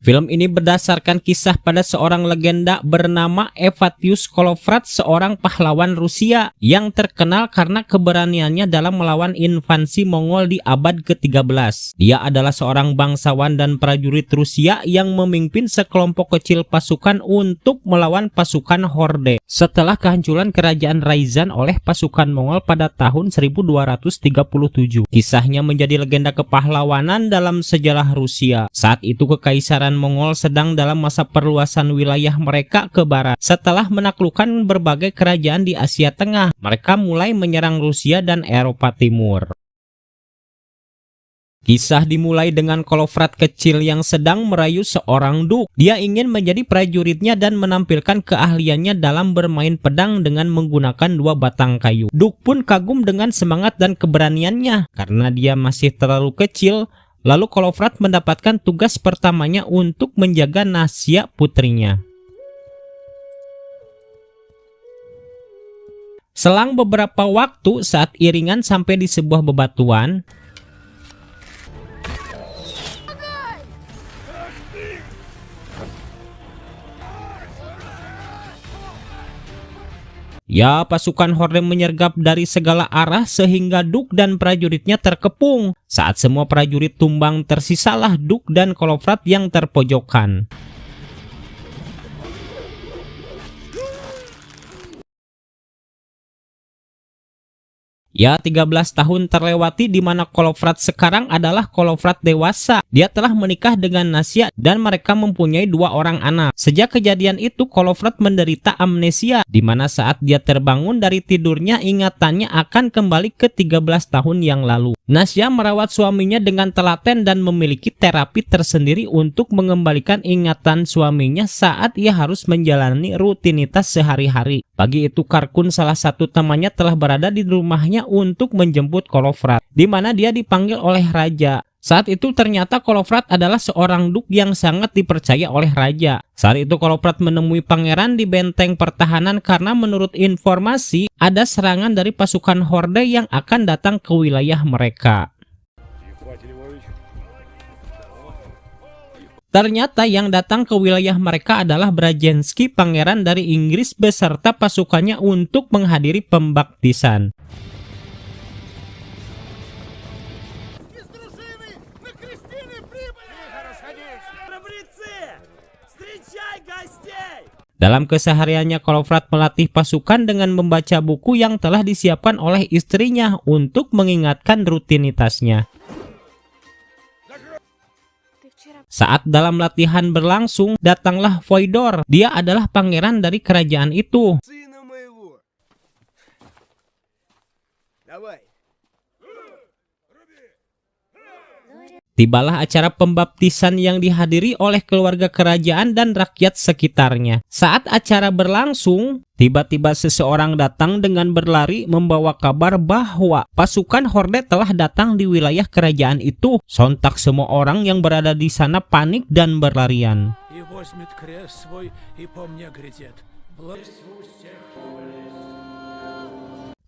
Film ini berdasarkan kisah pada seorang legenda bernama Evatius Kolovrat, seorang pahlawan Rusia yang terkenal karena keberaniannya dalam melawan invasi Mongol di abad ke-13. Dia adalah seorang bangsawan dan prajurit Rusia yang memimpin sekelompok kecil pasukan untuk melawan pasukan Horde setelah kehancuran kerajaan Ryazan oleh pasukan Mongol pada tahun 1237. Kisahnya menjadi legenda kepahlawanan dalam sejarah Rusia. Saat itu Kekaisaran Mongol sedang dalam masa perluasan wilayah mereka ke barat. Setelah menaklukkan berbagai kerajaan di Asia Tengah, mereka mulai menyerang Rusia dan Eropa Timur. Kisah dimulai dengan Kolovrat kecil yang sedang merayu seorang duk. Dia ingin menjadi prajuritnya dan menampilkan keahliannya dalam bermain pedang dengan menggunakan 2 batang kayu. Duk pun kagum dengan semangat dan keberaniannya. Karena dia masih terlalu kecil, lalu Kolovrat mendapatkan tugas pertamanya untuk menjaga Nasya putrinya. Selang beberapa waktu saat iringan sampai di sebuah bebatuan, pasukan Horde menyergap dari segala arah sehingga Duk dan prajuritnya terkepung. Saat semua prajurit tumbang, tersisalah Duk dan Kolovrat yang terpojokan. 13 tahun terlewati di mana Kolovrat sekarang adalah Kolovrat dewasa. Dia telah menikah dengan Nasya dan mereka mempunyai 2 orang anak. Sejak kejadian itu Kolovrat menderita amnesia, di mana saat dia terbangun dari tidurnya ingatannya akan kembali ke 13 tahun yang lalu. Nasya merawat suaminya dengan telaten dan memiliki terapi tersendiri untuk mengembalikan ingatan suaminya saat ia harus menjalani rutinitas sehari-hari. Pagi itu Karkun, salah satu temannya, telah berada di rumahnya untuk menjemput Kolovrat, di mana dia dipanggil oleh raja. Saat itu ternyata Kolovrat adalah seorang duk yang sangat dipercaya oleh raja. Saat itu Kolovrat menemui pangeran di benteng pertahanan karena menurut informasi ada serangan dari pasukan Horde yang akan datang ke wilayah mereka. Ternyata yang datang ke wilayah mereka adalah Brajensky, pangeran dari Inggris beserta pasukannya untuk menghadiri pembaptisan. Dalam kesehariannya Kolovrat melatih pasukan dengan membaca buku yang telah disiapkan oleh istrinya untuk mengingatkan rutinitasnya. Saat dalam latihan berlangsung, datanglah Voidor. Dia adalah pangeran dari kerajaan itu. Tibalah acara pembaptisan yang dihadiri oleh keluarga kerajaan dan rakyat sekitarnya. Saat acara berlangsung, tiba-tiba seseorang datang dengan berlari membawa kabar bahwa pasukan Horde telah datang di wilayah kerajaan itu. Sontak semua orang yang berada di sana panik dan berlarian.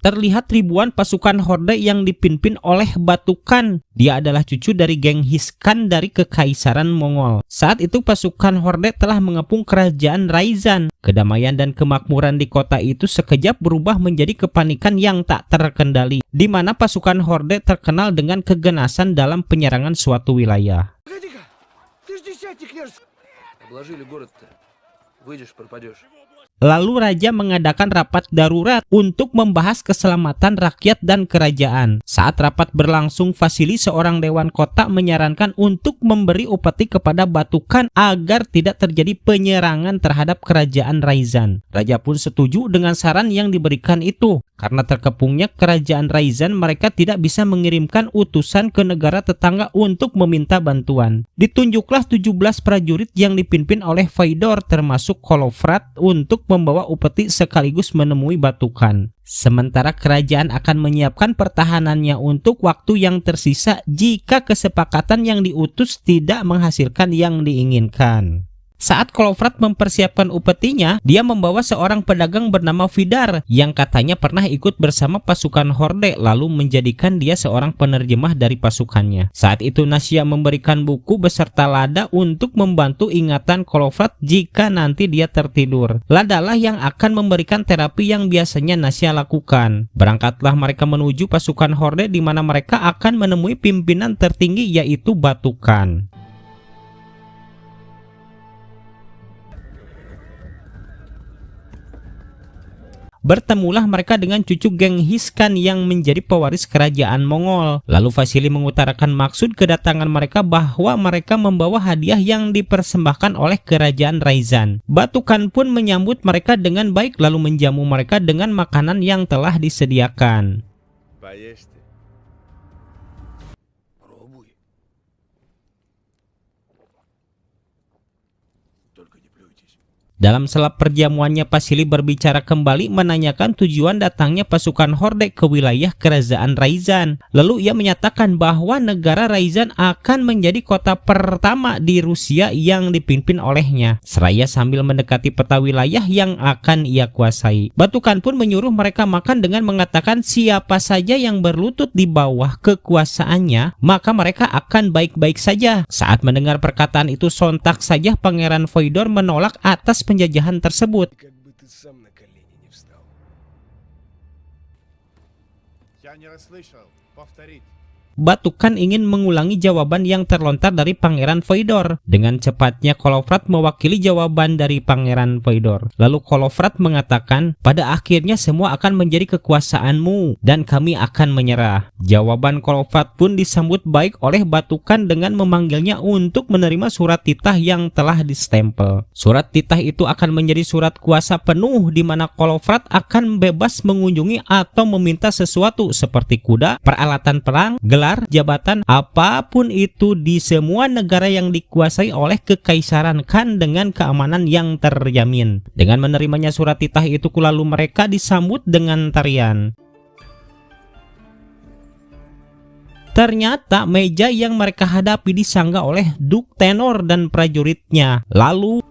Terlihat ribuan pasukan Horde yang dipimpin oleh Batukan. Dia adalah cucu dari Genghis Khan dari Kekaisaran Mongol. Saat itu pasukan Horde telah mengepung kerajaan Ryazan. Kedamaian dan kemakmuran di kota itu sekejap berubah menjadi kepanikan yang tak terkendali, di mana pasukan Horde terkenal dengan kegenasan dalam penyerangan suatu wilayah. Lalu raja mengadakan rapat darurat untuk membahas keselamatan rakyat dan kerajaan. Saat rapat berlangsung, Vasili, seorang dewan kota, menyarankan untuk memberi upeti kepada Batukan agar tidak terjadi penyerangan terhadap kerajaan Ryazan. Raja pun setuju dengan saran yang diberikan itu. Karena terkepungnya kerajaan Ryazan, mereka tidak bisa mengirimkan utusan ke negara tetangga untuk meminta bantuan. Ditunjuklah 17 prajurit yang dipimpin oleh Voidor termasuk Kolovrat untuk membawa upeti sekaligus menemui Batukan. Sementara kerajaan akan menyiapkan pertahanannya untuk waktu yang tersisa jika kesepakatan yang diutus tidak menghasilkan yang diinginkan. Saat Kolofrat mempersiapkan upetinya, dia membawa seorang pedagang bernama Vidar yang katanya pernah ikut bersama pasukan Horde lalu menjadikan dia seorang penerjemah dari pasukannya. Saat itu Nasya memberikan buku beserta Lada untuk membantu ingatan Kolofrat jika nanti dia tertidur. Lada lah yang akan memberikan terapi yang biasanya Nasya lakukan. Berangkatlah mereka menuju pasukan Horde di mana mereka akan menemui pimpinan tertinggi yaitu Batukan. Bertemulah mereka dengan cucu Genghis Khan yang menjadi pewaris kerajaan Mongol. Lalu Vasily mengutarakan maksud kedatangan mereka bahwa mereka membawa hadiah yang dipersembahkan oleh kerajaan Ryazan. Batukan pun menyambut mereka dengan baik lalu menjamu mereka dengan makanan yang telah disediakan. Dalam sela perjamuannya, Vasily berbicara kembali menanyakan tujuan datangnya pasukan Horde ke wilayah kerajaan Ryazan. Lalu ia menyatakan bahwa negara Ryazan akan menjadi kota pertama di Rusia yang dipimpin olehnya, seraya sambil mendekati peta wilayah yang akan ia kuasai. Batukan pun menyuruh mereka makan dengan mengatakan siapa saja yang berlutut di bawah kekuasaannya, maka mereka akan baik-baik saja. Saat mendengar perkataan itu, sontak saja Pangeran Voidor menolak atas penjajahan tersebut. Batukan ingin mengulangi jawaban yang terlontar dari Pangeran Voidor. Dengan cepatnya Kolofrat mewakili jawaban dari Pangeran Voidor. Lalu Kolofrat mengatakan, pada akhirnya semua akan menjadi kekuasaanmu dan kami akan menyerah. Jawaban Kolofrat pun disambut baik oleh Batukan dengan memanggilnya untuk menerima surat titah yang telah distempel. Surat titah itu akan menjadi surat kuasa penuh di mana Kolofrat akan bebas mengunjungi atau meminta sesuatu seperti kuda, peralatan perang, gelar, jabatan, apapun itu di semua negara yang dikuasai oleh Kekaisaran Khan dengan keamanan yang terjamin. Dengan menerimanya surat titah itu lalu mereka disambut dengan tarian. Ternyata meja yang mereka hadapi disanggah oleh Duk Tenor dan prajuritnya. Lalu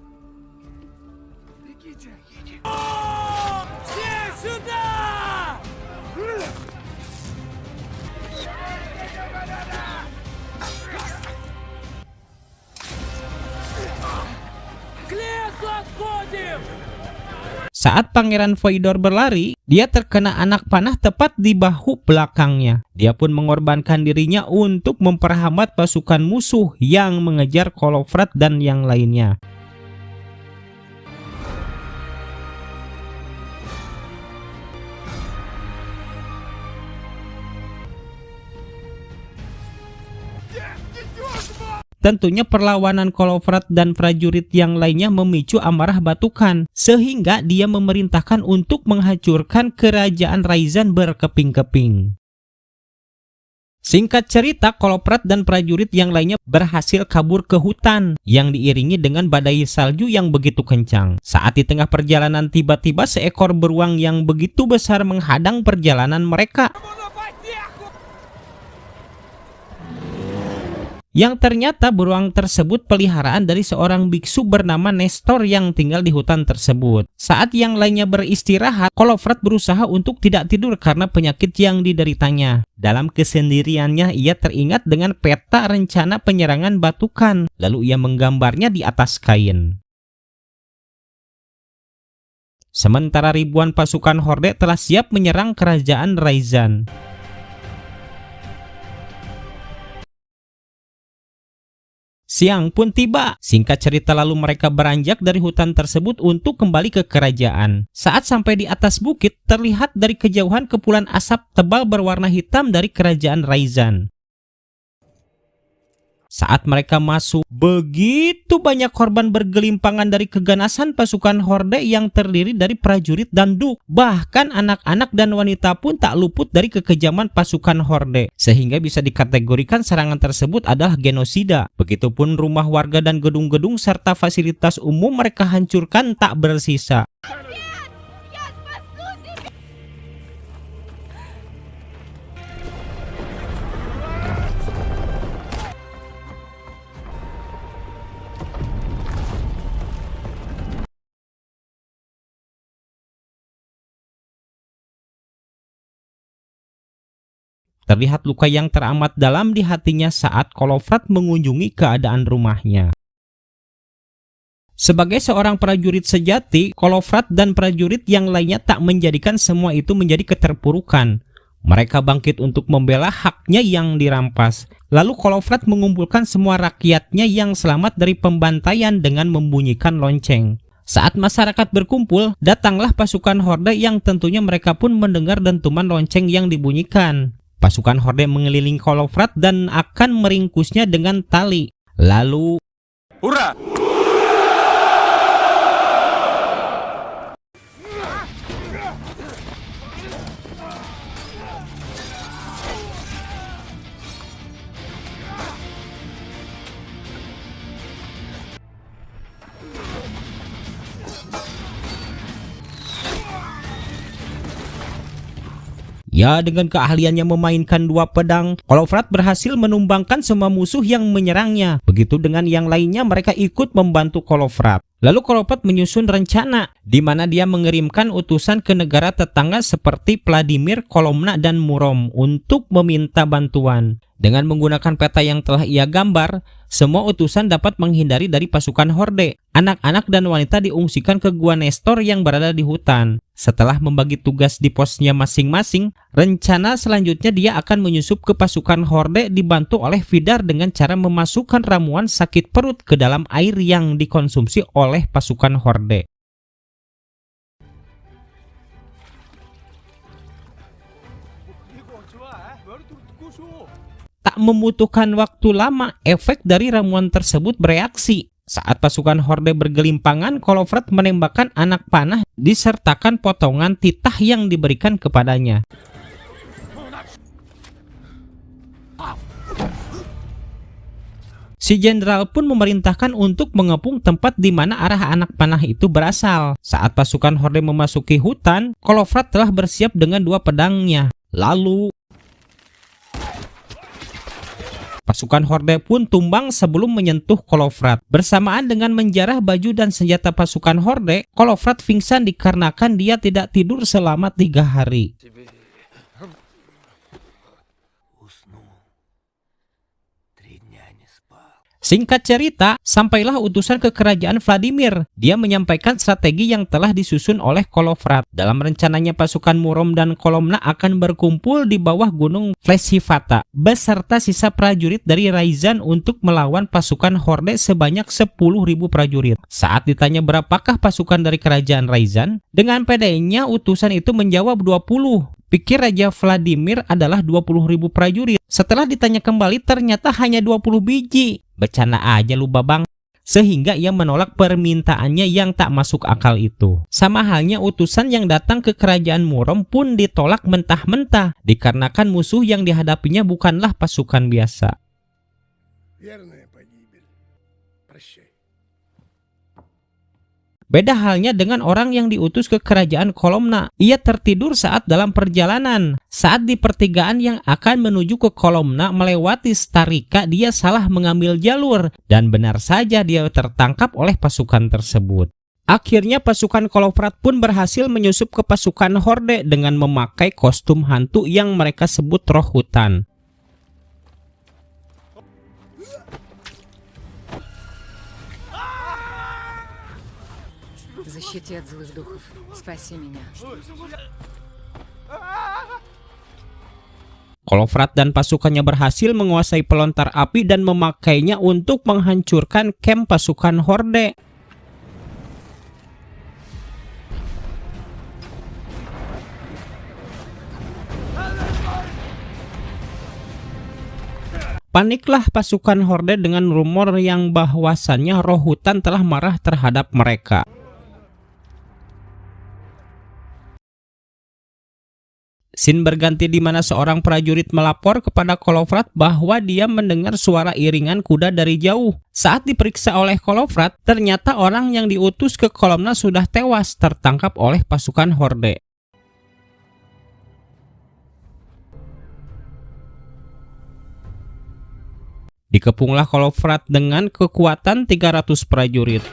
saat Pangeran Voidor berlari, dia terkena anak panah tepat di bahu belakangnya. Dia pun mengorbankan dirinya untuk memperhambat pasukan musuh yang mengejar Kolofrat dan yang lainnya. Tentunya perlawanan Kolofrat dan prajurit yang lainnya memicu amarah Batukan, sehingga dia memerintahkan untuk menghancurkan kerajaan Ryazan berkeping-keping. Singkat cerita, Kolofrat dan prajurit yang lainnya berhasil kabur ke hutan yang diiringi dengan badai salju yang begitu kencang. Saat di tengah perjalanan, tiba-tiba seekor beruang yang begitu besar menghadang perjalanan mereka. Yang ternyata beruang tersebut peliharaan dari seorang biksu bernama Nestor yang tinggal di hutan tersebut. Saat yang lainnya beristirahat, Kolofrat berusaha untuk tidak tidur karena penyakit yang dideritanya. Dalam kesendiriannya, ia teringat dengan peta rencana penyerangan Batukan. Lalu ia menggambarnya di atas kain. Sementara ribuan pasukan Horde telah siap menyerang kerajaan Ryazan. Siang pun tiba. Singkat cerita, lalu mereka beranjak dari hutan tersebut untuk kembali ke kerajaan. Saat sampai di atas bukit, terlihat dari kejauhan kepulan asap tebal berwarna hitam dari kerajaan Ryazan. Saat mereka masuk, begitu banyak korban bergelimpangan dari keganasan pasukan Horde yang terdiri dari prajurit dan duk. Bahkan anak-anak dan wanita pun tak luput dari kekejaman pasukan Horde, sehingga bisa dikategorikan serangan tersebut adalah genosida. Begitupun rumah warga dan gedung-gedung serta fasilitas umum mereka hancurkan tak bersisa. Terlihat luka yang teramat dalam di hatinya saat Kolofrat mengunjungi keadaan rumahnya. Sebagai seorang prajurit sejati, Kolofrat dan prajurit yang lainnya tak menjadikan semua itu menjadi keterpurukan. Mereka bangkit untuk membela haknya yang dirampas. Lalu Kolofrat mengumpulkan semua rakyatnya yang selamat dari pembantaian dengan membunyikan lonceng. Saat masyarakat berkumpul, datanglah pasukan horde yang tentunya mereka pun mendengar dentuman lonceng yang dibunyikan. Pasukan horde mengelilingi Kolofrat dan akan meringkusnya dengan tali. Lalu, Hurra! ya, dengan keahliannya memainkan dua pedang, Kolofrat berhasil menumbangkan semua musuh yang menyerangnya. Begitu dengan yang lainnya, mereka ikut membantu Kolofrat. Lalu Kolofrat menyusun rencana, di mana dia mengirimkan utusan ke negara tetangga seperti Vladimir, Kolomna, dan Murom untuk meminta bantuan. Dengan menggunakan peta yang telah ia gambar, semua utusan dapat menghindari dari pasukan horde. Anak-anak dan wanita diungsikan ke Gua Nestor yang berada di hutan. Setelah membagi tugas di posnya masing-masing, rencana selanjutnya dia akan menyusup ke pasukan horde dibantu oleh Vidar dengan cara memasukkan ramuan sakit perut ke dalam air yang dikonsumsi oleh pasukan horde. Tak membutuhkan waktu lama, efek dari ramuan tersebut bereaksi. Saat pasukan horde bergelimpangan, Kolofrat menembakkan anak panah disertakan potongan titah yang diberikan kepadanya. Si jenderal pun memerintahkan untuk mengepung tempat di mana arah anak panah itu berasal. Saat pasukan horde memasuki hutan, Kolofrat telah bersiap dengan dua pedangnya. Lalu pasukan horde pun tumbang sebelum menyentuh Kolofrat. Bersamaan dengan menjarah baju dan senjata pasukan horde, Kolofrat pingsan dikarenakan dia tidak tidur selama 3 hari. Singkat cerita, sampailah utusan ke kerajaan Vladimir. Dia menyampaikan strategi yang telah disusun oleh Kolofrat. Dalam rencananya pasukan Murom dan Kolomna akan berkumpul di bawah gunung Fleshivata beserta sisa prajurit dari Ryazan untuk melawan pasukan horde sebanyak 10.000 prajurit. Saat ditanya berapakah pasukan dari kerajaan Ryazan, dengan pedenya utusan itu menjawab 20. Pikir Raja Vladimir adalah 20.000 prajurit. Setelah ditanya kembali ternyata hanya 20 biji. Bercanda aja lu babang. Sehingga ia menolak permintaannya yang tak masuk akal itu. Sama halnya utusan yang datang ke kerajaan Murom pun ditolak mentah-mentah. Dikarenakan musuh yang dihadapinya bukanlah pasukan biasa. Beda halnya dengan orang yang diutus ke kerajaan Kolomna. Ia tertidur saat dalam perjalanan. Saat di pertigaan yang akan menuju ke Kolomna melewati Starika, dia salah mengambil jalur. Dan benar saja dia tertangkap oleh pasukan tersebut. Akhirnya pasukan Kolofrat pun berhasil menyusup ke pasukan horde dengan memakai kostum hantu yang mereka sebut roh hutan. Защити от злых духов. Спаси меня. Kolofrat dan pasukannya berhasil menguasai pelontar api dan memakainya untuk menghancurkan kamp pasukan horde. Paniklah pasukan horde dengan rumor yang bahwasannya roh hutan telah marah terhadap mereka. Scene berganti di mana seorang prajurit melapor kepada Kolofrat bahwa dia mendengar suara iringan kuda dari jauh. Saat diperiksa oleh Kolofrat, ternyata orang yang diutus ke Kolomna sudah tewas tertangkap oleh pasukan horde. Dikepunglah Kolofrat dengan kekuatan 300 prajurit.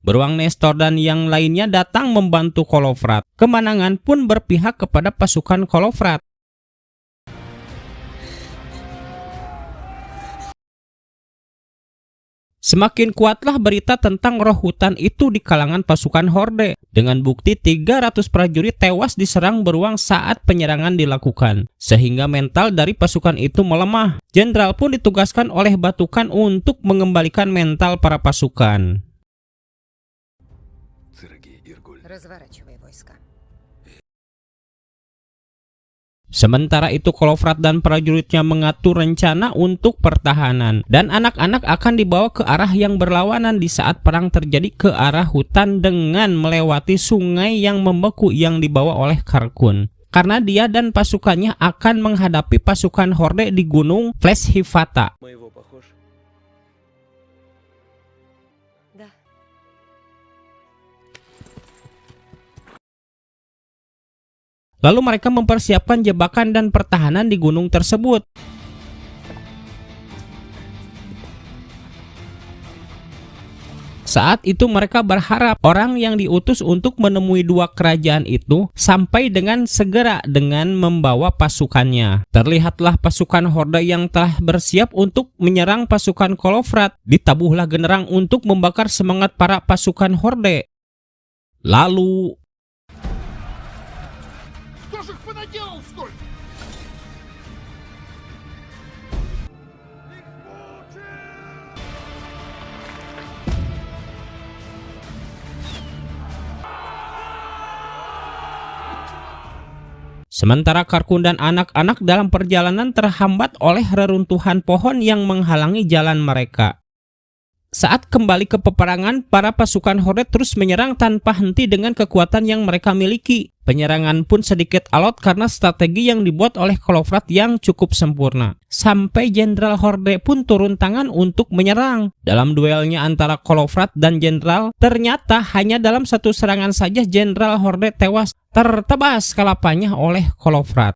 Beruang Nestor dan yang lainnya datang membantu Kolofrat. Kemenangan pun berpihak kepada pasukan Kolofrat. Semakin kuatlah berita tentang roh hutan itu di kalangan pasukan Horde. Dengan bukti 300 prajurit tewas diserang beruang saat penyerangan dilakukan. Sehingga mental dari pasukan itu melemah. Jenderal pun ditugaskan oleh Batukan untuk mengembalikan mental para pasukan. Разворачивай войска. Sementara itu Kolofrat dan prajuritnya mengatur rencana untuk pertahanan. Dan anak-anak akan dibawa ke arah yang berlawanan di saat perang terjadi ke arah hutan dengan melewati sungai yang membeku yang dibawa oleh Karkun. Karena dia dan pasukannya akan menghadapi pasukan Horde di gunung Fleshivata. Да. Lalu mereka mempersiapkan jebakan dan pertahanan di gunung tersebut. Saat itu mereka berharap orang yang diutus untuk menemui dua kerajaan itu sampai dengan segera dengan membawa pasukannya. Terlihatlah pasukan Horde yang telah bersiap untuk menyerang pasukan Kolofrat. Ditabuhlah genderang untuk membakar semangat para pasukan Horde. Lalu sementara Karkun dan anak-anak dalam perjalanan terhambat oleh reruntuhan pohon yang menghalangi jalan mereka. Saat kembali ke peperangan, para pasukan Horde terus menyerang tanpa henti dengan kekuatan yang mereka miliki. Penyerangan pun sedikit alot karena strategi yang dibuat oleh Kolofrat yang cukup sempurna. Sampai Jenderal Horde pun turun tangan untuk menyerang. Dalam duelnya antara Kolofrat dan Jenderal, ternyata hanya dalam satu serangan saja Jenderal Horde tewas tertebas kelapanya oleh Kolofrat.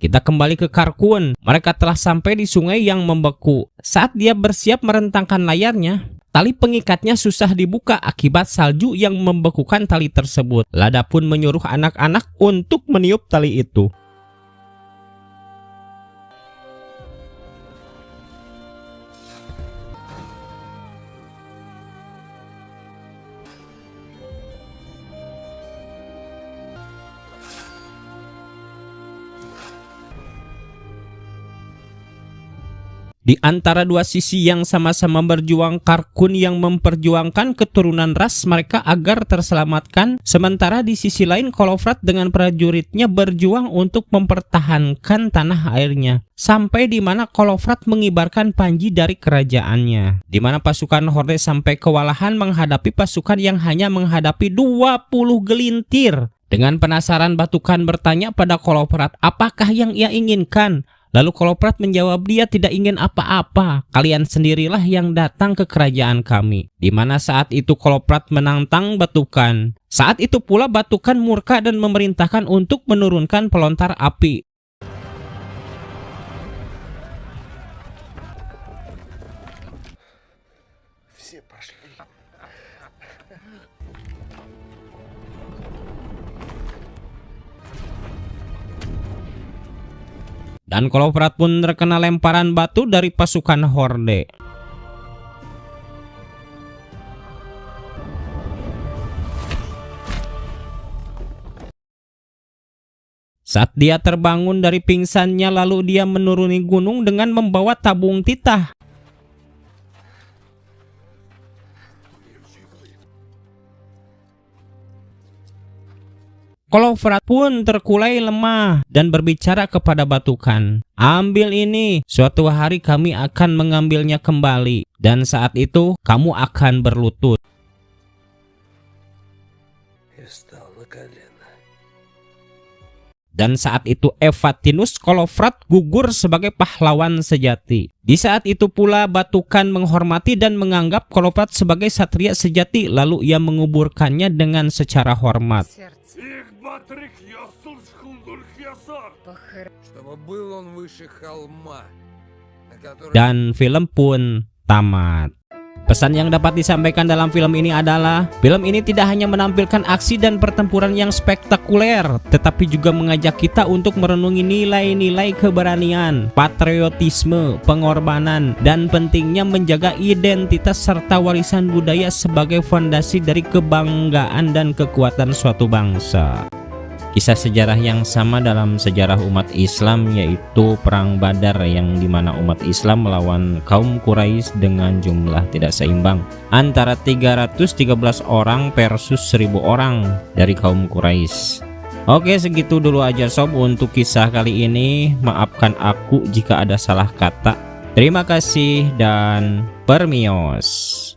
Kita kembali ke Karkun. Mereka telah sampai di sungai yang membeku. Saat dia bersiap merentangkan layarnya, tali pengikatnya susah dibuka akibat salju yang membekukan tali tersebut. Lada pun menyuruh anak-anak untuk meniup tali itu. Di antara dua sisi yang sama-sama berjuang, Karkun yang memperjuangkan keturunan ras mereka agar terselamatkan, sementara di sisi lain Kolofrat dengan prajuritnya berjuang untuk mempertahankan tanah airnya. Sampai di mana Kolofrat mengibarkan panji dari kerajaannya, di mana pasukan Horde sampai kewalahan menghadapi pasukan yang hanya menghadapi 20 gelintir. Dengan penasaran Batukan bertanya pada Kolofrat apakah yang ia inginkan. Lalu Kolofrat menjawab dia tidak ingin apa-apa, kalian sendirilah yang datang ke kerajaan kami. Di mana saat itu Kolofrat menantang Batukan. Saat itu pula Batukan murka dan memerintahkan untuk menurunkan pelontar api. Dan Kolofrat pun terkena lemparan batu dari pasukan Horde. Saat dia terbangun dari pingsannya, lalu dia menuruni gunung dengan membawa tabung titah. Kolofrat pun terkulai lemah dan berbicara kepada Batukan, ambil ini, suatu hari kami akan mengambilnya kembali, dan saat itu kamu akan berlutut. Dan saat itu Evatinus Kolofrat gugur sebagai pahlawan sejati. Di saat itu pula Batukan menghormati dan menganggap Kolofrat sebagai satria sejati, lalu ia menguburkannya dengan secara hormat. Сердце. Похор... Чтобы был он выше холма, на котором... Dan film pun tamat. Pesan yang dapat disampaikan dalam film ini adalah, film ini tidak hanya menampilkan aksi dan pertempuran yang spektakuler, tetapi juga mengajak kita untuk merenungi nilai-nilai keberanian, patriotisme, pengorbanan, dan pentingnya menjaga identitas serta warisan budaya sebagai fondasi dari kebanggaan dan kekuatan suatu bangsa. Kisah sejarah yang sama dalam sejarah umat Islam yaitu Perang Badar, yang dimana umat Islam melawan kaum Quraisy dengan jumlah tidak seimbang antara 313 orang versus 1000 orang dari kaum Quraisy. Oke, segitu dulu aja sob untuk kisah kali ini. Maafkan aku jika ada salah kata. Terima kasih dan permios.